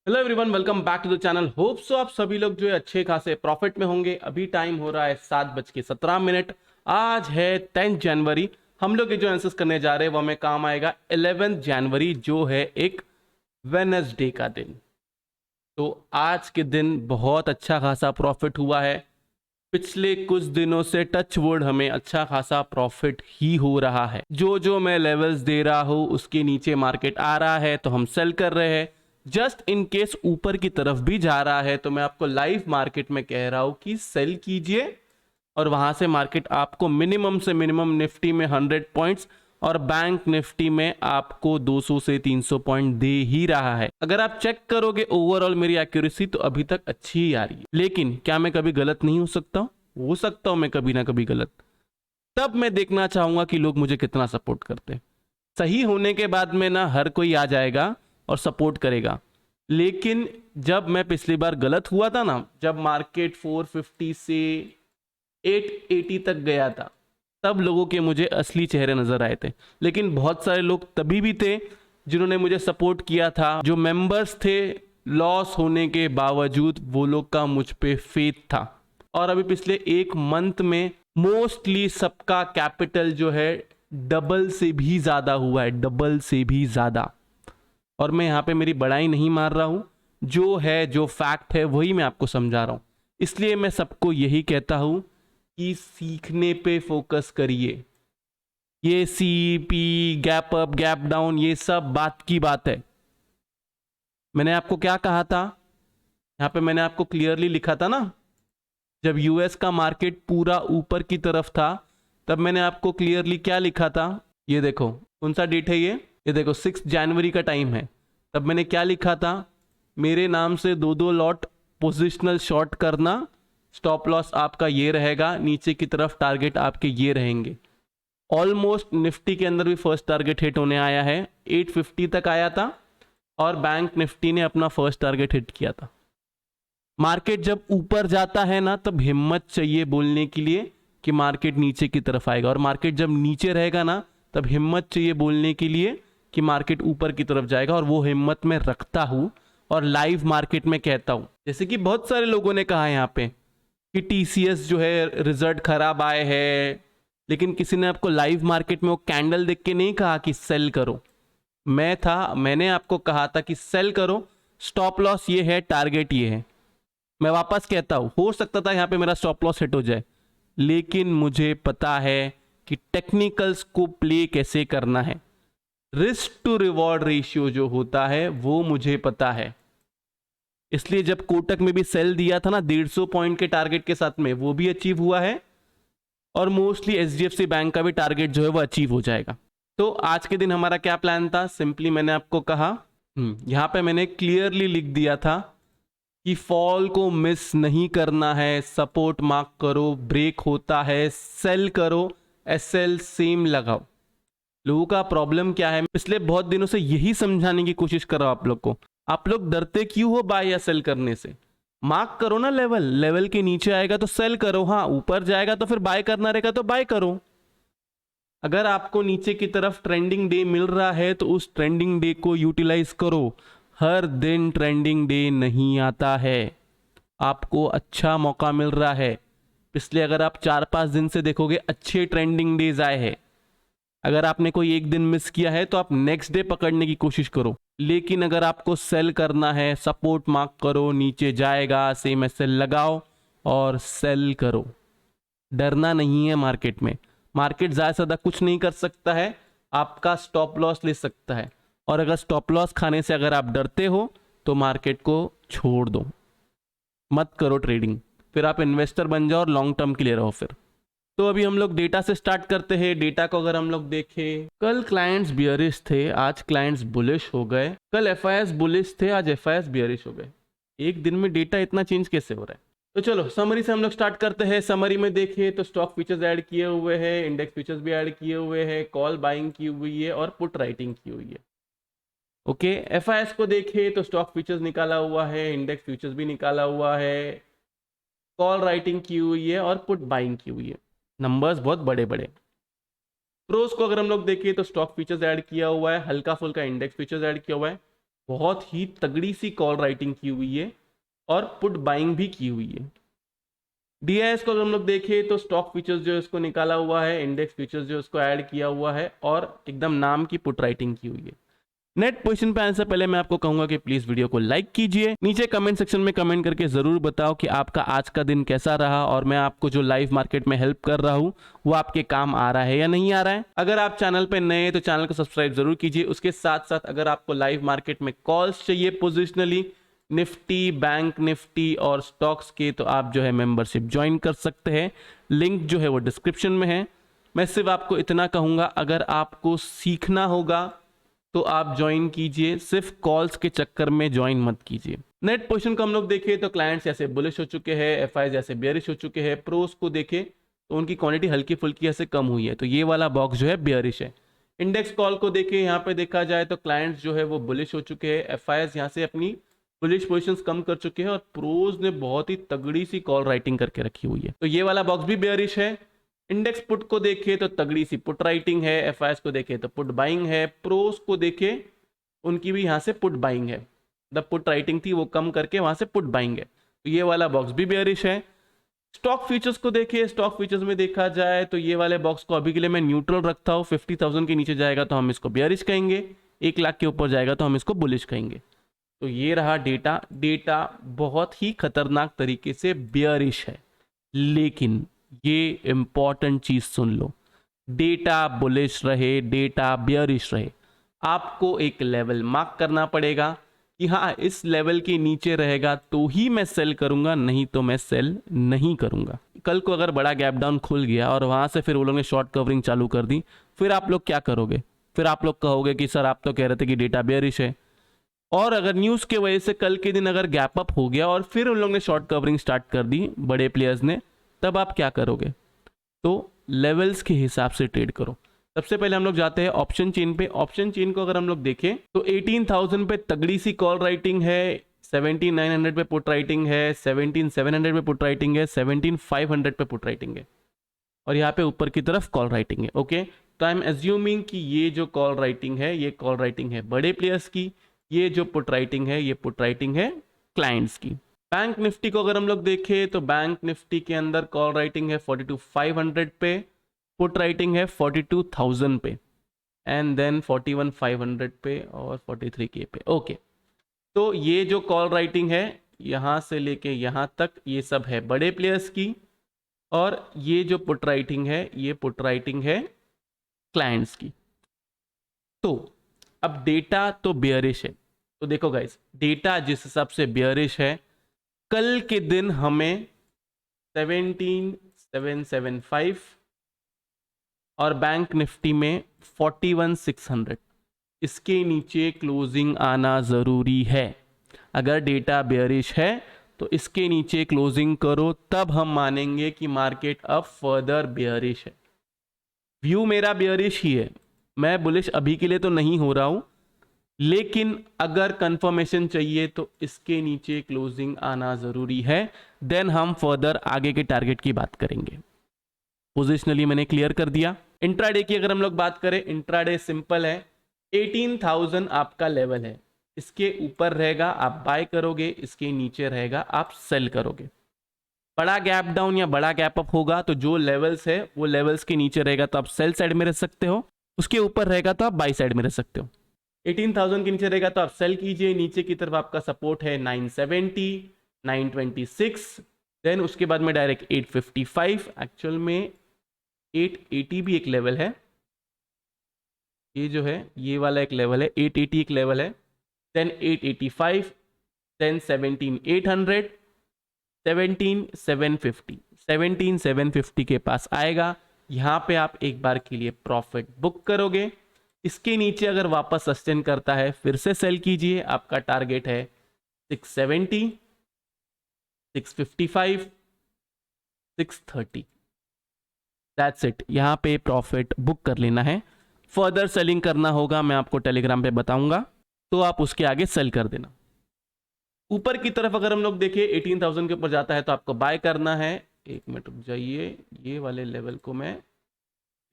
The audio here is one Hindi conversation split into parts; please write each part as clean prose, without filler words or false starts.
Hello everyone, welcome back to the channel. Hope so आप सभी लोग जो है अच्छे खासे प्रॉफिट में होंगे। अभी टाइम हो रहा है 7:17। आज है 10 जनवरी। हम लोग ये जो एनालिसिस करने जा रहे हैं वो हमें काम आएगा 11 जनवरी, जो है एक वेडनेसडे का दिन। तो आज के दिन बहुत अच्छा खासा प्रॉफिट हुआ है। पिछले कुछ दिनों से टच वुड हमें अच्छा खासा प्रॉफिट ही हो रहा है। जो जो मैं लेवल्स दे रहा हूं उसके नीचे मार्केट आ रहा है तो हम सेल कर रहे हैं। जस्ट इन केस ऊपर की तरफ भी जा रहा है तो मैं आपको लाइव मार्केट में कह रहा हूं कि सेल कीजिए, और वहां से मार्केट आपको मिनिमम से मिनिमम निफ्टी में 100 पॉइंट्स और बैंक निफ्टी में आपको 200 से 300 पॉइंट दे ही रहा है। अगर आप चेक करोगे ओवरऑल मेरी एक्यूरेसी तो अभी तक अच्छी ही आ रही है। लेकिन क्या मैं कभी गलत नहीं हो सकता हूं मैं कभी ना कभी गलत। तब मैं देखना चाहूंगा कि लोग मुझे कितना सपोर्ट करते हैं। सही होने के बाद में ना हर कोई आ जाएगा और सपोर्ट करेगा, लेकिन जब मैं पिछली बार गलत हुआ था ना, जब मार्केट 450 से 880 तक गया था, तब लोगों के मुझे असली चेहरे नजर आए थे। लेकिन बहुत सारे लोग तभी भी थे जिन्होंने मुझे सपोर्ट किया था। जो मेंबर्स थे, लॉस होने के बावजूद वो लोग का मुझ पे फेथ था। और अभी पिछले एक मंथ में मोस्टली सबका कैपिटल जो है डबल से भी ज्यादा हुआ है, डबल से भी ज्यादा। और मैं यहाँ पे मेरी बड़ाई नहीं मार रहा हूँ, जो है जो फैक्ट है वही मैं आपको समझा रहा हूँ। इसलिए मैं सबको यही कहता हूँ कि सीखने पे फोकस करिए। ये C P, gap up, gap down, ये सब बात की बात है। मैंने आपको क्या कहा था, यहाँ पे मैंने आपको क्लियरली लिखा था ना, जब यूएस का मार्केट पूरा ऊपर की तरफ था तब मैंने आपको क्लियरली क्या लिखा था। ये देखो कौन सा डेट है, ये देखो 6 जनवरी का टाइम है। तब मैंने क्या लिखा था, मेरे नाम से 2-2 लॉट पोजिशनल शॉर्ट करना, स्टॉप लॉस आपका ये रहेगा, नीचे की तरफ टारगेट आपके ये रहेंगे। ऑलमोस्ट निफ्टी के अंदर भी फर्स्ट टारगेट हिट होने आया है, 850 तक आया था और बैंक निफ्टी ने अपना फर्स्ट टारगेट हिट किया था। मार्केट जब ऊपर जाता है ना तब हिम्मत चाहिए बोलने के लिए कि मार्केट नीचे की तरफ आएगा, और मार्केट जब नीचे रहेगा ना तब हिम्मत चाहिए बोलने के लिए कि मार्केट ऊपर की तरफ जाएगा। और वो हिम्मत मैं रखता हूं और लाइव मार्केट में कहता हूं। जैसे कि बहुत सारे लोगों ने कहा यहाँ पे कि टीसीएस जो है रिजल्ट खराब आए हैं, लेकिन किसी ने आपको लाइव मार्केट में वो कैंडल देख के नहीं कहा कि सेल करो। मैंने आपको कहा था कि सेल करो, स्टॉप लॉस ये है, टारगेट ये है। मैं वापस कहता हूं, हो सकता था यहां पे मेरा स्टॉप लॉस हिट हो जाए, लेकिन मुझे पता है कि टेक्निकल्स को प्ले कैसे करना है। रिस्क टू रिवॉर्ड रेशियो जो होता है वो मुझे पता है। इसलिए जब कोटक में भी सेल दिया था ना 150 पॉइंट के टारगेट के साथ में, वो भी अचीव हुआ है, और मोस्टली एचडीएफसी बैंक का भी टारगेट जो है वो अचीव हो जाएगा। तो आज के दिन हमारा क्या प्लान था, सिंपली मैंने आपको कहा, यहां पे मैंने क्लियरली लिख दिया था कि फॉल को मिस नहीं करना है, सपोर्ट मार्क करो, ब्रेक होता है सेल करो, एसएल सेम लगाओ। लोगों का प्रॉब्लम क्या है, पिछले बहुत दिनों से यही समझाने की कोशिश कर रहा हूं आप लोग को। आप लोग डरते क्यों हो बाय या सेल करने से? मार्क करो ना लेवल, लेवल के नीचे आएगा तो सेल करो, हाँ ऊपर जाएगा तो फिर बाय करना रहेगा तो बाय करो। अगर आपको नीचे की तरफ ट्रेंडिंग डे मिल रहा है तो उस ट्रेंडिंग डे को यूटिलाइज करो। हर दिन ट्रेंडिंग डे नहीं आता है, आपको अच्छा मौका मिल रहा है। पिछले अगर आप 4-5 दिन से देखोगे अच्छे ट्रेंडिंग डेज आए हैं। अगर आपने कोई एक दिन मिस किया है तो आप नेक्स्ट डे पकड़ने की कोशिश करो। लेकिन अगर आपको सेल करना है, सपोर्ट मार्क करो, नीचे जाएगा सेम एसएल लगाओ और सेल करो। डरना नहीं है मार्केट में। मार्केट ज़्यादा से ज़्यादा कुछ नहीं कर सकता है, आपका स्टॉप लॉस ले सकता है। और अगर स्टॉप लॉस खाने से अगर आप डरते हो तो मार्केट को छोड़ दो, मत करो ट्रेडिंग। फिर आप इन्वेस्टर बन जाओ और लॉन्ग टर्म के लिए रहो फिर। तो अभी हम लोग डेटा से स्टार्ट करते हैं। डेटा को अगर हम लोग देखें, कल क्लाइंट्स बियरिश थे, आज क्लाइंट्स बुलिश हो गए। कल एफआईएस बुलिश थे, आज एफआईएस बियरिश हो गए। एक दिन में डेटा इतना चेंज कैसे हो रहा है? तो चलो समरी से हम लोग स्टार्ट करते हैं। समरी में देखिए तो स्टॉक फीचर्स ऐड किए हुए हैं, इंडेक्स फीचर्स भी ऐड किए हुए हैं, कॉल बाइंग की हुई है और पुट राइटिंग की हुई है। ओके, एफआईएस को देखिए तो स्टॉक फीचर्स निकाला हुआ है, इंडेक्स फीचर्स भी निकाला हुआ है, कॉल राइटिंग की हुई है और पुट बाइंग की हुई है। नंबर्स बहुत बड़े बड़े। प्रोस को अगर हम लोग देखें तो स्टॉक फीचर्स ऐड किया हुआ है, हल्का फुल्का इंडेक्स फीचर्स ऐड किया हुआ है। बहुत ही तगड़ी सी कॉल राइटिंग की हुई है और पुट बाइंग भी की हुई है। डीआईएस को अगर हम लोग देखें तो स्टॉक फीचर्स जो है उसको निकाला हुआ है, इंडेक्स फीचर्स जो है उसको ऐड किया हुआ है और एकदम नाम की पुट राइटिंग की हुई है। नेट पोजीशन पे आने से पहले मैं आपको कहूंगा कि प्लीज वीडियो को लाइक कीजिए, नीचे कमेंट सेक्शन में कमेंट करके जरूर बताओ कि आपका आज का दिन कैसा रहा और मैं आपको जो लाइव मार्केट में हेल्प कर रहा हूं वो आपके काम आ रहा है या नहीं आ रहा है। अगर आप चैनल पे नए हैं तो चैनल को सब्सक्राइब जरूर कीजिए। उसके साथ साथ अगर आपको लाइव मार्केट में कॉल्स चाहिए पोजिशनली निफ्टी, बैंक निफ्टी और स्टॉक्स के, तो आप जो है मेंबरशिप ज्वाइन कर सकते हैं। लिंक जो है वो डिस्क्रिप्शन में है। मैं सिर्फ आपको इतना कहूंगा, अगर आपको सीखना होगा तो आप ज्वाइन कीजिए, सिर्फ कॉल्स के चक्कर में ज्वाइन मत कीजिए। नेट पोजीशन को हम लोग देखें तो क्लाइंट्स ऐसे बुलिश हो चुके हैं, एफआईज ऐसे बेयरिश हो चुके हैं। प्रोस को देखें तो उनकी क्वांटिटी हल्की फुल्की ऐसे कम हुई है, तो ये वाला बॉक्स जो है बेयरिश है। इंडेक्स कॉल को देखें, यहाँ पे देखा जाए तो क्लाइंट्स जो है वो बुलिश हो चुके हैं, एफआईज यहाँ से अपनी बुलिश पोजीशंस कम कर चुके हैं और प्रोस ने बहुत ही तगड़ी सी कॉल राइटिंग करके रखी हुई है, तो ये वाला बॉक्स भी बेयरिश है। इंडेक्स पुट को देखे तो तगड़ी सी पुट राइटिंग है, एफआईएस को देखे तो पुट बाइंग है, प्रोस को देखे उनकी भी यहाँ से पुट बाइंग है। द पुट राइटिंग थी वो कम करके वहां से पुट बाइंग है, तो ये वाला बॉक्स भी बेयरिश है। स्टॉक फीचर्स को देखे, स्टॉक फीचर्स में देखा जाए तो ये वाले बॉक्स को अभी के लिए मैं न्यूट्रल रखता हूँ। 50,000 के नीचे जाएगा तो हम इसको बेयरिश कहेंगे, 1 लाख के ऊपर जाएगा तो हम इसको बुलिश कहेंगे। तो ये रहा डेटा। डेटा बहुत ही खतरनाक तरीके से बेयरिश है, लेकिन ये इंपॉर्टेंट चीज सुन लो, डेटा बुलिश रहे, डेटा बेयरिश रहे, आपको एक लेवल मार्क करना पड़ेगा कि हाँ इस लेवल के नीचे रहेगा तो ही मैं सेल करूंगा, नहीं तो मैं सेल नहीं करूंगा। कल को अगर बड़ा गैप डाउन खुल गया और वहां से फिर वो लोगों ने शॉर्ट कवरिंग चालू कर दी, फिर आप लोग क्या करोगे? फिर आप लोग कहोगे कि सर आप तो कह रहे थे कि डेटा बेयरिश है। और अगर न्यूज के वजह से कल के दिन अगर गैप अप हो गया और फिर उन लोगों ने शॉर्ट कवरिंग स्टार्ट कर दी बड़े प्लेयर्स ने, तब आप क्या करोगे? तो लेवल्स के हिसाब से ट्रेड करो। सबसे पहले हम लोग जाते हैं ऑप्शन चेन पे। ऑप्शन चेन को अगर हम लोग देखें तो 18,000 पे तगड़ी सी कॉल राइटिंग है, 17,900 पे पुट राइटिंग है, 17,700 पे पुट राइटिंग है, 17,500 पे पुट राइटिंग है और यहाँ पे ऊपर की तरफ कॉल राइटिंग है। ओके, तो आई एम एज्यूमिंग कि ये जो कॉल राइटिंग है ये कॉल राइटिंग है बड़े प्लेयर्स की, ये जो पुट राइटिंग है ये पुट राइटिंग है क्लाइंट्स की। बैंक निफ्टी को अगर हम लोग देखें तो बैंक निफ्टी के अंदर कॉल राइटिंग है 42,500 पे, पुट राइटिंग है 42,000 पे एंड देन 41,500 पे और 43K पे। ओके, तो ये जो कॉल राइटिंग है यहां से लेके यहां तक ये सब है बड़े प्लेयर्स की, और ये जो पुट राइटिंग है ये पुट राइटिंग है क्लाइंट्स की। तो अब डेटा तो बेयरिश है, तो देखो गाइस डेटा जिस हिसाब से बेयरिश है, कल के दिन हमें 17,775 और बैंक निफ्टी में 41,600 इसके नीचे क्लोजिंग आना जरूरी है। अगर डेटा बेयरिश है तो इसके नीचे क्लोजिंग करो, तब हम मानेंगे कि मार्केट अब फर्दर बेयरिश है। व्यू मेरा बेयरिश ही है, मैं बुलिश अभी के लिए तो नहीं हो रहा हूं, लेकिन अगर कंफर्मेशन चाहिए तो इसके नीचे क्लोजिंग आना जरूरी है, देन हम फर्दर आगे के टारगेट की बात करेंगे। पोजिशनली मैंने क्लियर कर दिया। इंट्राडे की अगर हम लोग बात करें, इंट्राडे सिंपल है, 18,000 आपका लेवल है, इसके ऊपर रहेगा आप बाय करोगे, इसके नीचे रहेगा आप सेल करोगे। बड़ा गैप डाउन या बड़ा गैप अप होगा तो जो लेवल्स है वो लेवल्स के नीचे रहेगा तो आप सेल साइड में रह सकते हो, उसके ऊपर रहेगा तो आप बाय साइड में रह सकते हो। 18,000 के नीचे रहेगा तो आप सेल कीजिए, नीचे की तरफ आपका सपोर्ट है 970, 926, देन उसके बाद में डायरेक्ट 855, एक्चुअल में 880 भी एक लेवल है, ये जो है ये वाला एक लेवल है, 880 एक लेवल है, देन 885, देन 17,800, 17,750, 17,750 के पास आएगा, यहां पे आप एक बार के लिए प्रॉफिट बुक करोगे। इसके नीचे अगर वापस सस्टेन करता है फिर से सेल कीजिए, आपका टारगेट है 670, 655, 630, दैट्स इट। यहां पे प्रॉफिट बुक कर लेना है, फर्दर सेलिंग करना होगा मैं आपको टेलीग्राम पे बताऊंगा, तो आप उसके आगे सेल कर देना। ऊपर की तरफ अगर हम लोग देखें 18,000 के ऊपर जाता है तो आपको बाय करना है। एक मिनट रुक जाइए, ये वाले लेवल को मैं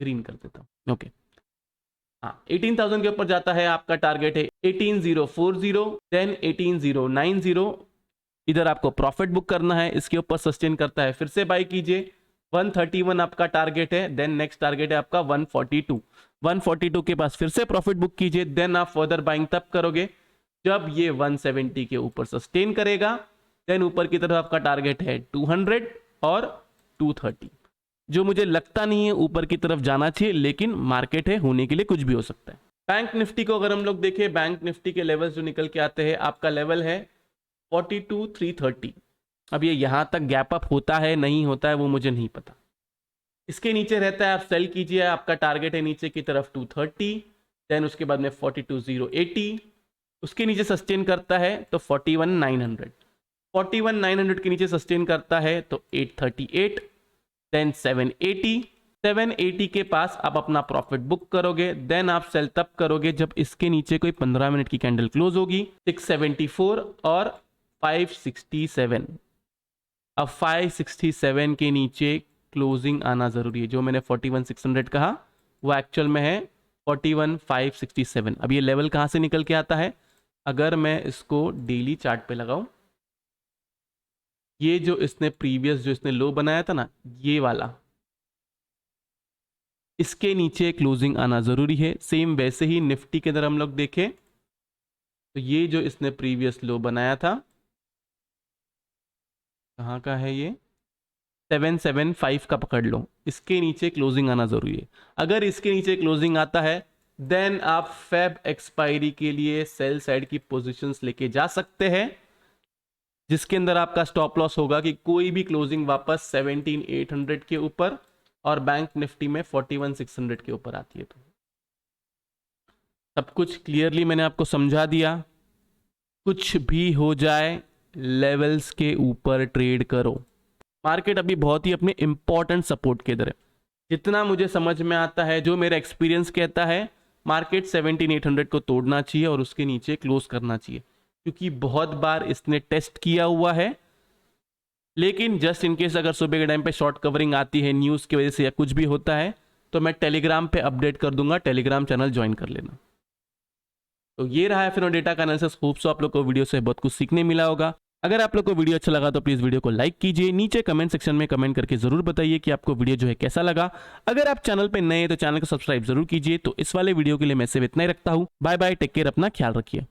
ग्रीन कर देता हूं। ओके, हाँ 18,000 के ऊपर जाता है, आपका टारगेट है 18,040, देन 18,090, इधर आपको प्रॉफिट बुक करना है, इसके ऊपर सस्टेन करता है फिर से बाई कीजिए, 131 आपका टारगेट है, देन नेक्स्ट टारगेट है आपका 142, 142 के पास फिर से प्रॉफिट बुक कीजिए, देन आप फर्दर बाइंग तब करोगे जब ये 170 के ऊपर सस्टेन करेगा, देन ऊपर की तरफ आपका टारगेट है 200 और 230, जो मुझे लगता नहीं है ऊपर की तरफ जाना चाहिए, लेकिन मार्केट है, होने के लिए कुछ भी हो सकता है। बैंक निफ्टी को अगर हम लोग देखें, बैंक निफ्टी के लेवल जो निकल के आते हैं, आपका लेवल है 42,330। अब ये यहां तक गैप अप होता है नहीं होता है वो मुझे नहीं पता, इसके नीचे रहता है आप सेल कीजिए, आपका टारगेट है नीचे की तरफ 230, देन उसके बाद में 42,080, उसके नीचे सस्टेन करता है तो 41,900, 41,900 के नीचे सस्टेन करता है तो 838, देन 780, 780 के पास आप अपना प्रॉफिट बुक करोगे, देन आप सेल तब करोगे जब इसके नीचे कोई 15 मिनट की कैंडल क्लोज होगी, 674 और 567। अब 567 के नीचे क्लोजिंग आना जरूरी है, जो मैंने 41,600 कहा वो एक्चुअल में है 41,567। अब ये लेवल कहाँ से निकल के आता है, अगर मैं इसको डेली चार्ट पे लगाऊं, ये जो इसने प्रीवियस जो इसने लो बनाया था ना, ये वाला, इसके नीचे क्लोजिंग आना जरूरी है। सेम वैसे ही निफ्टी के अंदर हम लोग देखें तो ये जो इसने प्रीवियस लो बनाया था, कहाँ का है ये, 775 का पकड़ लो, इसके नीचे क्लोजिंग आना जरूरी है। अगर इसके नीचे क्लोजिंग आता है देन आप फेब एक्सपायरी के लिए सेल साइड की पोजीशंस लेके जा सकते हैं, जिसके अंदर आपका स्टॉप लॉस होगा कि कोई भी क्लोजिंग वापस 17,800 के ऊपर और बैंक निफ्टी में 41,600 के ऊपर आती है। तो सब कुछ क्लियरली मैंने आपको समझा दिया, कुछ भी हो जाए लेवल्स के ऊपर ट्रेड करो। मार्केट अभी बहुत ही अपने इंपॉर्टेंट सपोर्ट के इधर है, जितना मुझे समझ में आता है, जो मेरा एक्सपीरियंस कहता है, मार्केट 17,800 को तोड़ना चाहिए और उसके नीचे क्लोज करना चाहिए, क्योंकि बहुत बार इसने टेस्ट किया हुआ है। लेकिन जस्ट इन केस अगर सुबह के टाइम पे शॉर्ट कवरिंग आती है न्यूज़ की वजह से या कुछ भी होता है, तो मैं टेलीग्राम पे अपडेट कर दूंगा, टेलीग्राम चैनल ज्वाइन कर लेना। तो ये रहा है फिर डेटा का एनालिसिस। होप सो आप लोग को वीडियो से बहुत कुछ सीखने मिला होगा। अगर आप लोग को वीडियो अच्छा लगा तो प्लीज वीडियो को लाइक कीजिए, नीचे कमेंट सेक्शन में कमेंट करके जरूर बताइए कि आपको वीडियो जो है कैसा लगा। अगर आप चैनल पे नए हैं तो चैनल को सब्सक्राइब जरूर कीजिए। तो इस वाले वीडियो के लिए मैं सिर्फ इतना ही रखता हूं। बाय बाय, टेक केयर, अपना ख्याल रखिए।